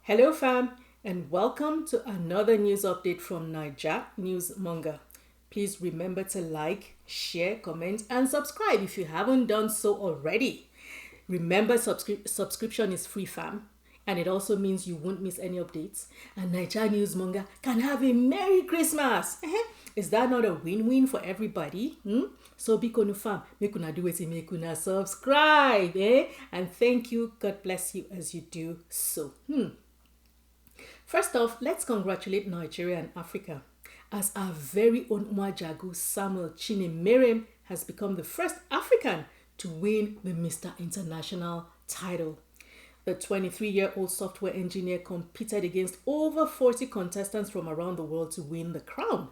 Hello fam, and welcome to another news update from Naija News Monger. Please remember to like, share, comment and subscribe if you haven't done so already. Remember subscription is free fam, and it also means you won't miss any updates, and Naija News Monger can have a Merry Christmas. Is that not a win-win for everybody? So bikonu fam, make una do it, make una subscribe, and thank you. God bless you as you do so. First off, let's congratulate Nigeria and Africa, as our very own Nwajaku Samuel Nwajaku has become the first African to win the Mr. International title. The 23-year-old software engineer competed against over 40 contestants from around the world to win the crown.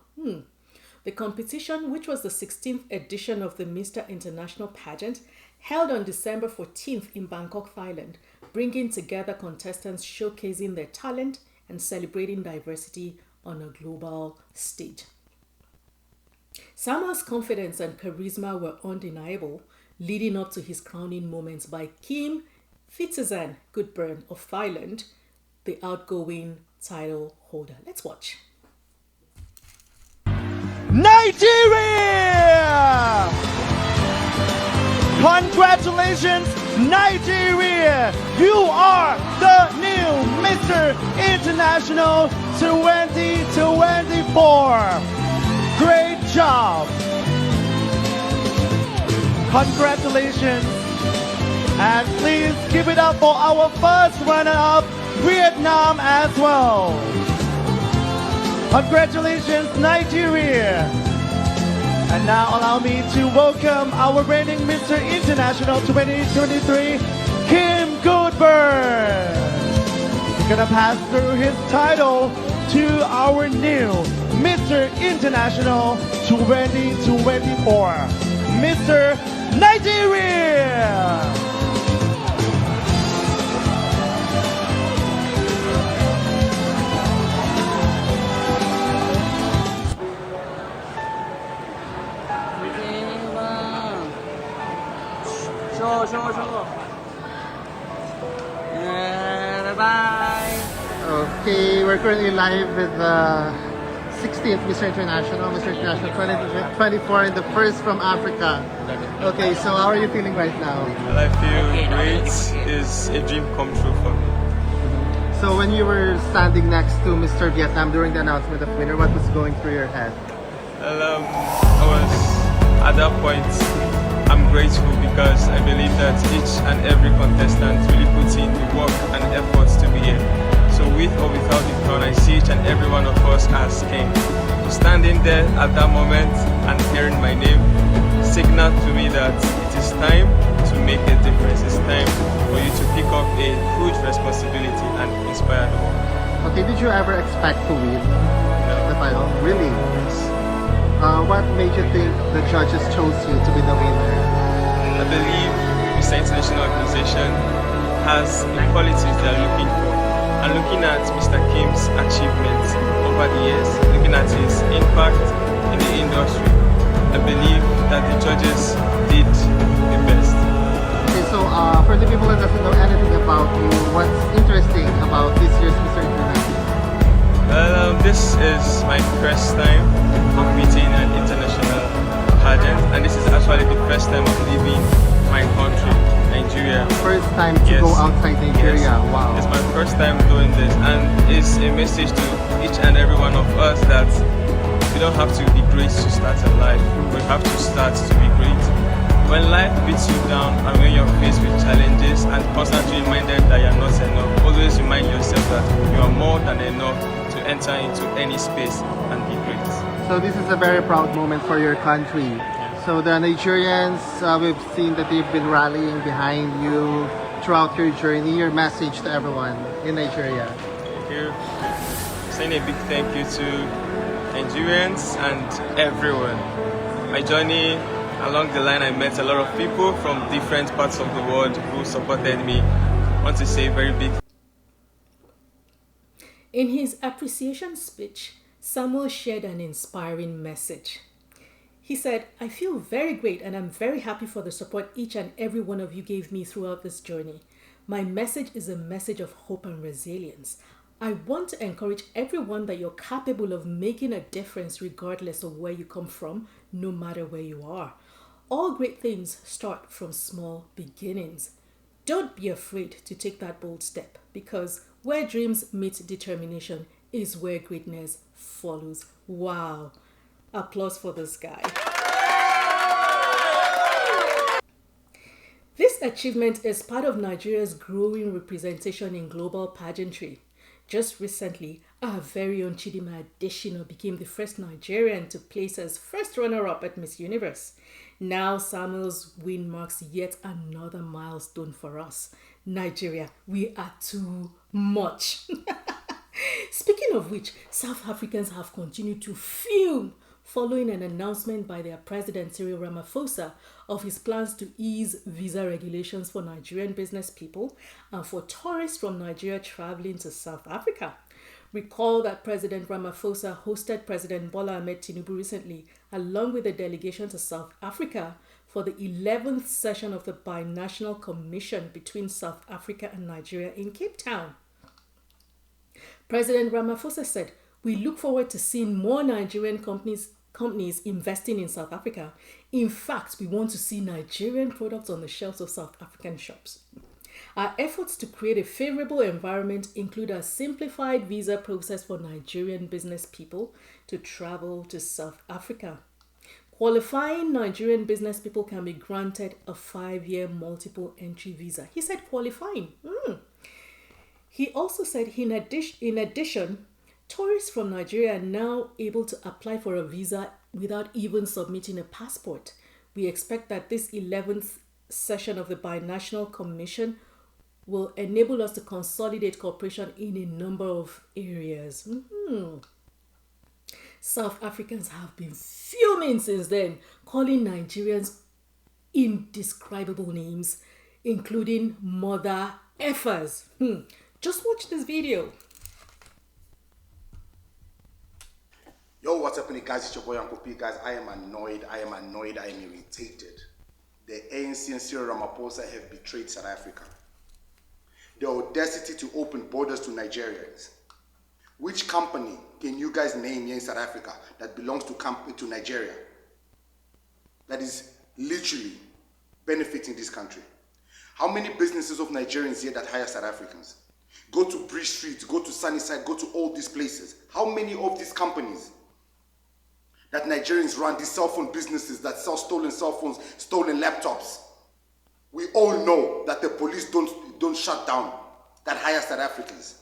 The competition, which was the 16th edition of the Mr. International pageant, held on December 14th in Bangkok, Thailand, bringing together contestants showcasing their talent and celebrating diversity on a global stage. Samuel's confidence and charisma were undeniable, leading up to his crowning moments by Kemi Badenoch of Thailand, the outgoing title holder. Let's watch. Nigeria! Congratulations, Nigeria! You are the new Mr. International 2024. Great job! Congratulations! And please give it up for our first runner-up, Vietnam as well. Congratulations, Nigeria! And now allow me to welcome our reigning Mr. International 2023, Kim Goodburn. He's gonna pass through his title to our new Mr. International 2024, Mr. Nigeria. Bye-bye. Okay, we're currently live with the 16th Mr. International 2024 and the first from Africa. Okay, so how are you feeling right now? Well, I feel great. It's a dream come true for me. So when you were standing next to Mr. Vietnam during the announcement of winner, what was going through your head? Well, I was at that point. I'm grateful because I believe that each and every contestant really puts in the work and efforts to be here. So with or without the crown, I see each and every one of us as king. So standing there at that moment and hearing my name signaled to me that it is time to make a difference. It's time for you to pick up a huge responsibility and inspire the world. Okay, did you ever expect to win the title? Really? Yes. What made you think the judges chose you to be the winner? I believe this international organization has the qualities they are looking for. And looking at Mr. Kim's achievements over the years, looking at his impact in the industry, I believe that the judges did the best. Okay, so for the people that doesn't know anything about you, what's interesting about this year's Mr. International? Well, this is my first time competing in an international pageant, and this is actually the first time I'm leaving my country, Nigeria. First time to go outside Nigeria. Yes. Wow. It's my first time doing this, and it's a message to each and every one of us that we don't have to be great to start in life. We have to start to be great. When life beats you down and when you're faced with challenges and constantly reminded that you're not enough, always remind yourself that you are more than enough to enter into any space and be great. So this is a very proud moment for your country. Yes. So the Nigerians, we've seen that they've been rallying behind you throughout your journey. Your message to everyone in Nigeria. Thank you. Saying a big thank you to Nigerians and everyone. My journey along the line, I met a lot of people from different parts of the world who supported me. I want to say a very big. In his appreciation speech, Samuel shared an inspiring message. He said, "I feel very great and I'm very happy for the support each and every one of you gave me throughout this journey. My message is a message of hope and resilience. I want to encourage everyone that you're capable of making a difference regardless of where you come from, no matter where you are. All great things start from small beginnings. Don't be afraid to take that bold step, because where dreams meet determination is where greatness follows. Wow. Applause for this guy. This achievement is part of Nigeria's growing representation in global pageantry. Just recently, our very own Chidimma became the first Nigerian to place as first runner-up at Miss Universe. Now Samuel's win marks yet another milestone for us. Nigeria, we are too much. Speaking of which, South Africans have continued to fume following an announcement by their president Cyril Ramaphosa of his plans to ease visa regulations for Nigerian business people and for tourists from Nigeria traveling to South Africa. Recall that President Ramaphosa hosted President Bola Ahmed Tinubu recently, along with a delegation to South Africa, for the 11th session of the Binational Commission between South Africa and Nigeria in Cape Town. President Ramaphosa said, "We look forward to seeing more Nigerian companies investing in South Africa. In fact, we want to see Nigerian products on the shelves of South African shops." Our efforts to create a favorable environment include a simplified visa process for Nigerian business people to travel to South Africa. Qualifying Nigerian business people can be granted a 5-year multiple entry visa. He said qualifying. He also said in addition, tourists from Nigeria are now able to apply for a visa without even submitting a passport. We expect that this 11th session of the Binational Commission will enable us to consolidate cooperation in a number of areas. South Africans have been fuming since then, calling Nigerians indescribable names, including mother effers. Just watch this video. Yo, what's happening, guys? It's your boy Uncle P. Guys, I am annoyed, I am irritated. The ANC and Cyril Ramaphosa have betrayed South Africa. The audacity to open borders to Nigerians. Which company can you guys name here in South Africa that belongs to Nigeria, that is literally benefiting this country? How many businesses of Nigerians here that hire South Africans? Go to Bridge Street, go to Sunnyside, go to all these places. How many of these companies that Nigerians run, these cell phone businesses that sell stolen cell phones, stolen laptops? We all know that the police don't shut down, that hire South Africans.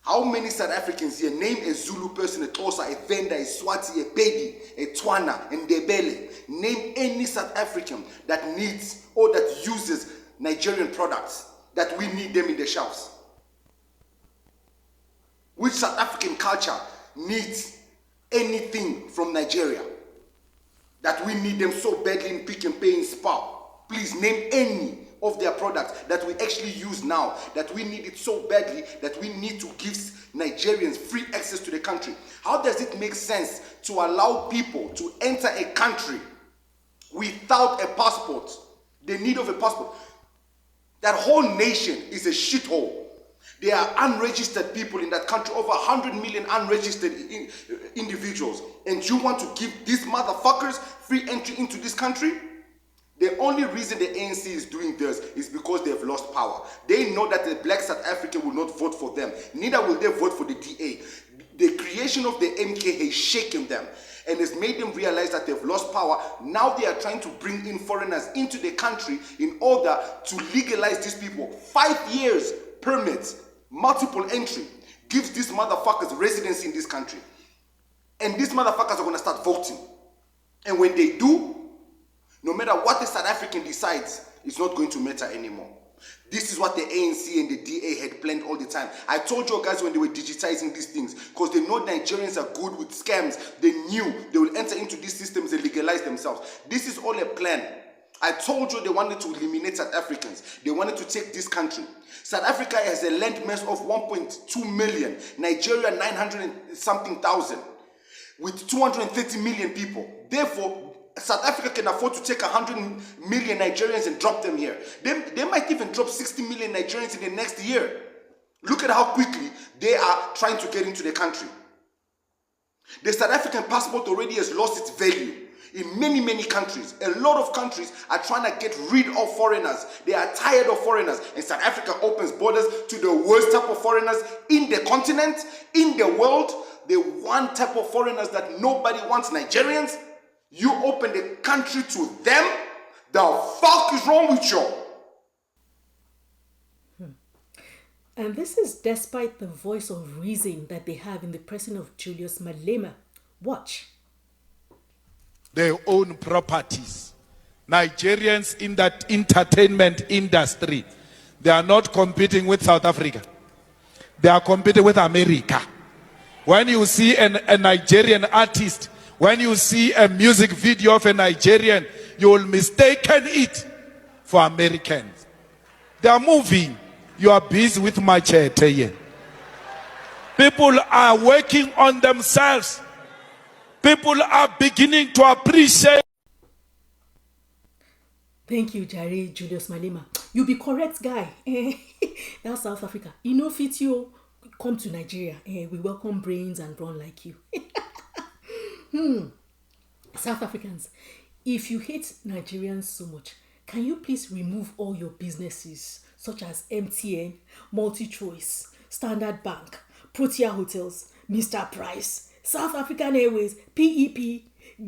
How many South Africans here, name a Zulu person, a Xhosa, a Venda, a Swati, a Pedi, a Tswana, and Ndebele. Name any South African that needs or that uses Nigerian products, that we need them in the shelves. Which South African culture needs anything from Nigeria that we need them so badly in Pick and Pay in Spar? Please name any of their products that we actually use now, that we need it so badly that we need to give Nigerians free access to the country. How does it make sense to allow people to enter a country without a passport, the need of a passport? That whole nation is a shithole. There are unregistered people in that country, over 100 million unregistered individuals. And you want to give these motherfuckers free entry into this country? The only reason the ANC is doing this is because they've lost power. They know that the black South African will not vote for them. Neither will they vote for the DA. The creation of the MK has shaken them and has made them realize that they've lost power. Now they are trying to bring in foreigners into the country in order to legalize these people. 5 years permit, multiple entry, gives these motherfuckers residency in this country. And these motherfuckers are going to start voting. And when they do, no matter what the South African decides, it's not going to matter anymore. This is what the ANC and the DA had planned all the time. I told you guys when they were digitizing these things, because they know Nigerians are good with scams. They knew they will enter into these systems and legalize themselves. This is all a plan. I told you they wanted to eliminate South Africans. They wanted to take this country. South Africa has a land mass of 1.2 million. Nigeria 900 and something thousand. With 230 million people. Therefore, South Africa can afford to take 100 million Nigerians and drop them here. They might even drop 60 million Nigerians in the next year. Look at how quickly they are trying to get into the country. The South African passport already has lost its value in many, many countries. A lot of countries are trying to get rid of foreigners. They are tired of foreigners. And South Africa opens borders to the worst type of foreigners in the continent, in the world. The one type of foreigners that nobody wants, Nigerians. You open the country to them? The fuck is wrong with you? And this is despite the voice of reason that they have in the person of Julius MALEMA. Watch. They own properties. Nigerians in that entertainment industry, they are not competing with South Africa. They are competing with America. When you see a Nigerian artist, when you see a music video of a Nigerian, you will mistaken it for Americans. They are moving. You are busy with machete. People are working on themselves. People are beginning to appreciate. Thank you, Jare Julius MALEMA. You be correct, guy. That's South Africa. You know, fit you come to Nigeria. We welcome brains and brawn like you. South Africans, if you hate Nigerians so much, can you please remove all your businesses such as MTN, MultiChoice, Standard Bank, Protea Hotels, Mr. Price, South African Airways, PEP,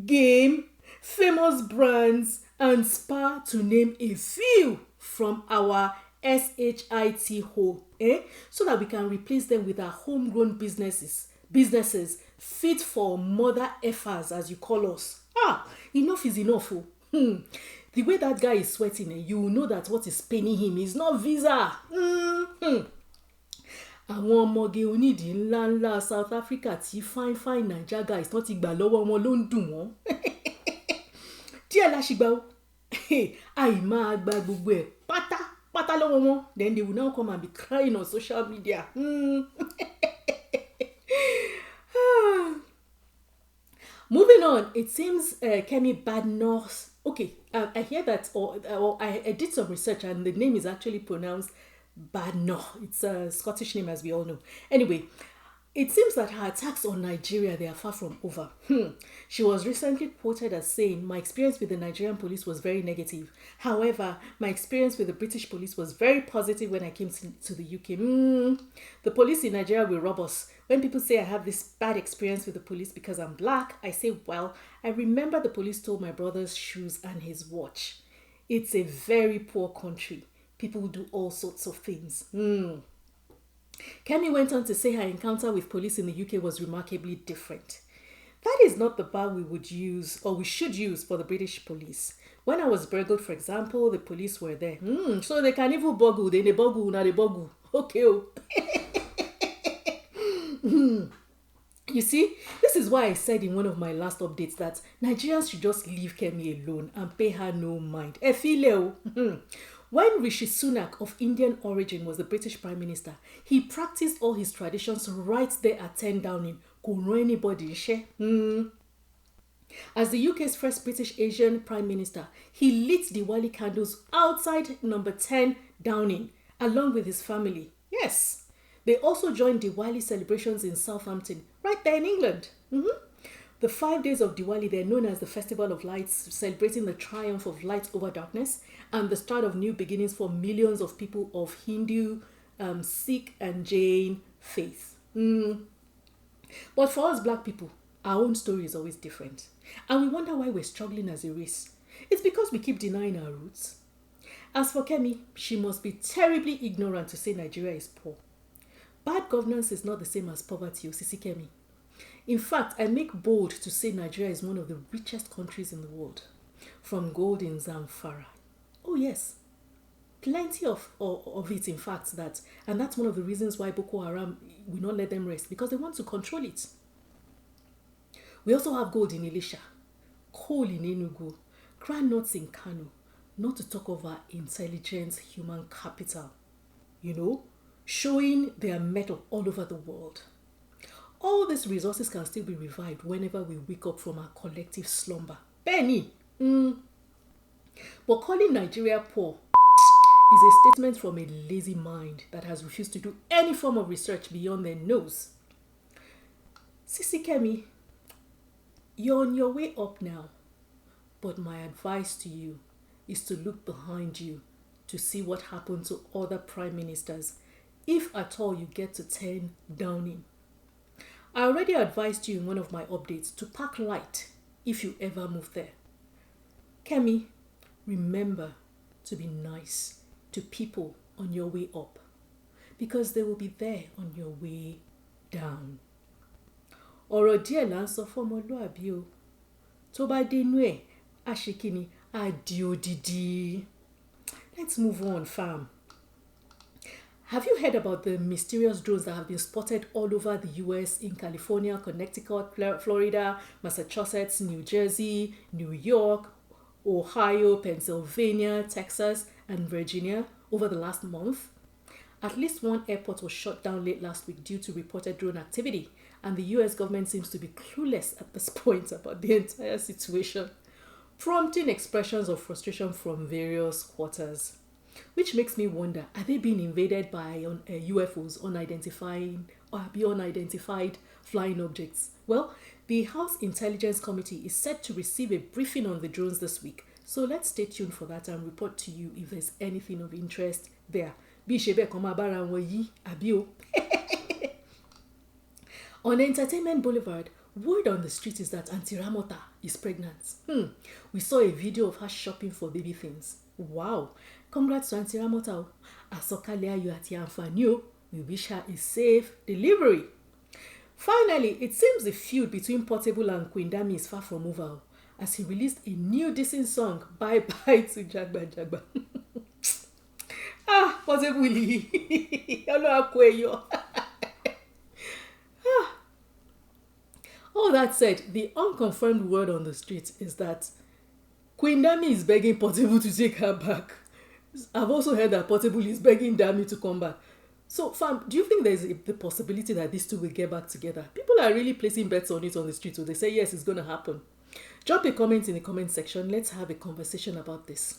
Game, Famous Brands, and Spa, to name a few, from our SHIT hole, so that we can replace them with our homegrown businesses fit for mother effers, as you call us. Enough is enough. The way that guy is sweating, you will know that what is paining him is not visa. Àwọn ọmọge onídìí ńláńlá South Africa tí fine Naija guys not ti gbà lọ́wọ́ wọn ló ń dùn wọ́n. Díẹ̀ la ṣì gbà ó. Àì máa gba gbogbo ẹ̀ pátá lọ́wọ́ wọn. Then they will now come and be crying on social media. Moving on, it seems Kemi Badenoch. Okay, I hear that, or I did some research, and the name is actually pronounced Badenoch. It's a Scottish name, as we all know. Anyway, it seems that her attacks on Nigeria, they are far from over. She was recently quoted as saying, "My experience with the Nigerian police was very negative. However, my experience with the British police was very positive when I came to the UK. The police in Nigeria will rob us. When people say I have this bad experience with the police because I'm black, I say, well, I remember the police stole my brother's shoes and his watch. It's a very poor country. People do all sorts of things." Kemi went on to say her encounter with police in the UK was remarkably different. That is not the bar we would use, or we should use, for the British police. When I was burgled, for example, the police were there. So they can even boggle. They boggle, now they boggle. Okay. You see, this is why I said in one of my last updates that Nigerians should just leave Kemi alone and pay her no mind. When Rishi Sunak, of Indian origin, was the British Prime Minister, he practiced all his traditions right there at 10 Downing. Kò rán anybody iṣẹ́. As the UK's first British Asian Prime Minister, he lit Diwali candles outside number 10 Downing, along with his family. Yes, they also joined Diwali celebrations in Southampton, right there in England. The 5 days of Diwali, they're known as the Festival of Lights, celebrating the triumph of light over darkness and the start of new beginnings for millions of people of Hindu, Sikh and Jain faith. But for us black people, our own story is always different. And we wonder why we're struggling as a race. It's because we keep denying our roots. As for Kemi, she must be terribly ignorant to say Nigeria is poor. Bad governance is not the same as poverty, Sisi Kemi. In fact, I make bold to say Nigeria is one of the richest countries in the world. From gold in Zamfara. Oh yes, plenty of it, in fact, and that's one of the reasons why Boko Haram will not let them rest, because they want to control it. We also have gold in Elisha, coal in Enugu, groundnuts in Kano, not to talk of our intelligent human capital, showing their metal all over the world. All these resources can still be revived whenever we wake up from our collective slumber. Benny. But calling Nigeria poor is a statement from a lazy mind that has refused to do any form of research beyond their nose. Sisi Kemi, you're on your way up now, but my advice to you is to look behind you to see what happened to other prime ministers, if at all you get to 10 Downing. I already advised you in one of my updates to pack light if you ever move there. Kemi, remember to be nice to people on your way up, because they will be there on your way down. Ọ̀rọ̀ díẹ̀ là ń sọ fọ́mọlúàbí o. Tó bá dénú ẹ̀, á ṣe kíni, á di odidi. Let's move on, fam. Have you heard about the mysterious drones that have been spotted all over the US, in California, Connecticut, Florida, Massachusetts, New Jersey, New York, Ohio, Pennsylvania, Texas, and Virginia over the last month? At least one airport was shut down late last week due to reported drone activity, and the US government seems to be clueless at this point about the entire situation, prompting expressions of frustration from various quarters. Which makes me wonder, are they being invaded by UFOs, unidentified flying objects? Well, the House Intelligence Committee is set to receive a briefing on the drones this week, so let's stay tuned for that and report to you if there's anything of interest there. On Entertainment Boulevard, word on the street is that Aunty Ramota is pregnant. We saw a video of her shopping for baby things. Wow. Congrats to Aunty Ramota. Asokale ayo ati àǹfààní o. We wish her a safe delivery. Finally, it seems the feud between Portable and Queen Dami is far from over, as he released a new dissing song, Bye Bye to Jagba Jagba. Portable. All that said, the unconfirmed word on the street is that Queen Dami is begging Portable to take her back. I've also heard that Portable is begging Dami to come back. So, fam, do you think there's the possibility that these two will get back together? People are really placing bets on it on the street, so they say yes, it's going to happen. Drop a comment in the comment section. Let's have a conversation about this.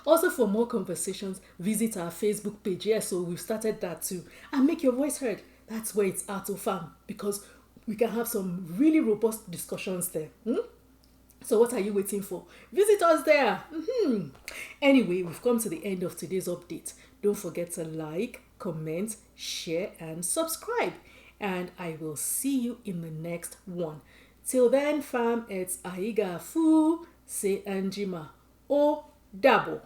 Also, for more conversations, visit our Facebook page. Yes, so we've started that too. And make your voice heard. That's where it's at, fam, because we can have some really robust discussions there. So what are you waiting for? Visit us there. Anyway, we've come to the end of today's update. Don't forget to like, comment, share, and subscribe. And I will see you in the next one. Till then, fam, it's Aiga Fu, say Anjima. O Dabo.